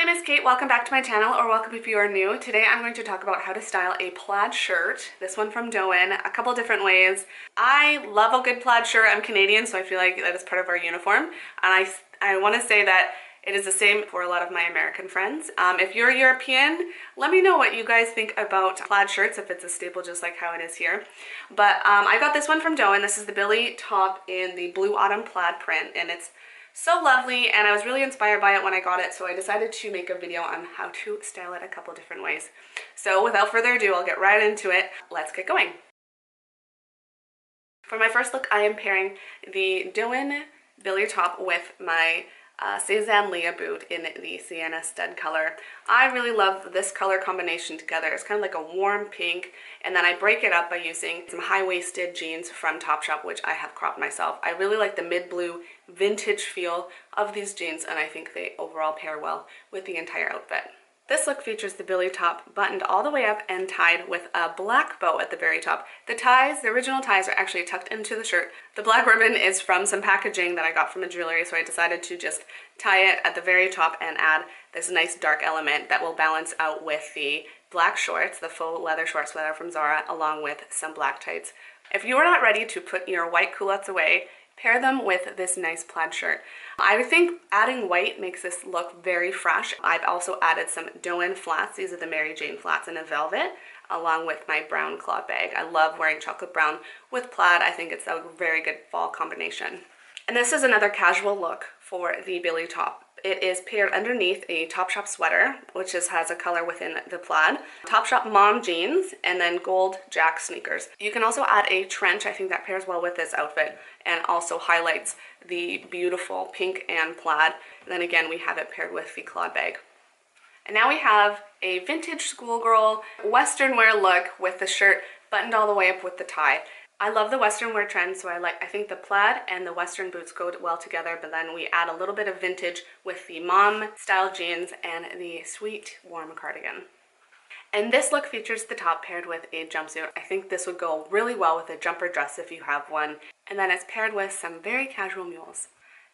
name is Kate. Welcome back to my channel, or welcome if you are new. Today I'm going to talk about how to style a plaid shirt. This one from Doen, a couple different ways. I love a good plaid shirt. I'm Canadian, so I feel like that is part of our uniform. And I want to say that it is the same for a lot of my American friends. If you're European, let me know what you guys think about plaid shirts, if it's a staple just like how it is here. But I got this one from Doen. This is the Billie top in the Blue Autumn plaid print, and it's so lovely, and I was really inspired by it when I got it, so I decided to make a video on how to style it a couple different ways. So without further ado, I'll get right into it. Let's get going. For my first look, I am pairing the Doen Billie top with my Cezanne Leah boot in the Sienna stud color. I really love this color combination together. It's kind of like a warm pink, and then I break it up by using some high-waisted jeans from Topshop, which I have cropped myself. I really like the mid-blue vintage feel of these jeans, and I think they overall pair well with the entire outfit. This look features the Billie top buttoned all the way up and tied with a black bow at the very top. The ties, the original ties, are actually tucked into the shirt. The black ribbon is from some packaging that I got from a jewelry, so I decided to just tie it at the very top and add this nice dark element that will balance out with the black shorts, the faux leather shorts that are from Zara, along with some black tights. If you are not ready to put your white culottes away, pair them with this nice plaid shirt. I think adding white makes this look very fresh. I've also added some Doen flats. These are the Mary Jane flats in a velvet, along with my brown cloth bag. I love wearing chocolate brown with plaid. I think it's a very good fall combination. And this is another casual look for the Billie top. It is paired underneath a Topshop sweater, which has a color within the plaid, Topshop mom jeans, and then gold Jack sneakers. You can also add a trench. I think that pairs well with this outfit and also highlights the beautiful pink and plaid. And then again, we have it paired with the cloth bag. And now we have a vintage schoolgirl Western wear look with the shirt buttoned all the way up with the tie. I love the Western wear trend, so I think the plaid and the Western boots go well together, but then we add a little bit of vintage with the mom style jeans and the sweet warm cardigan. And this look features the top paired with a jumpsuit. I think this would go really well with a jumper dress if you have one. And then it's paired with some very casual mules.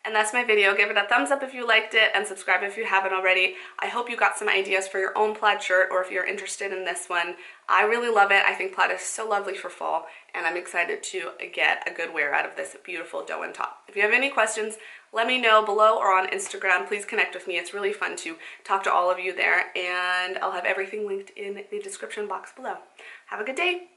And that's my video. Give it a thumbs up if you liked it, and subscribe if you haven't already. I hope you got some ideas for your own plaid shirt, or if you're interested in this one. I really love it. I think plaid is so lovely for fall, and I'm excited to get a good wear out of this beautiful Doen top. If you have any questions, let me know below or on Instagram. Please connect with me. It's really fun to talk to all of you there, and I'll have everything linked in the description box below. Have a good day.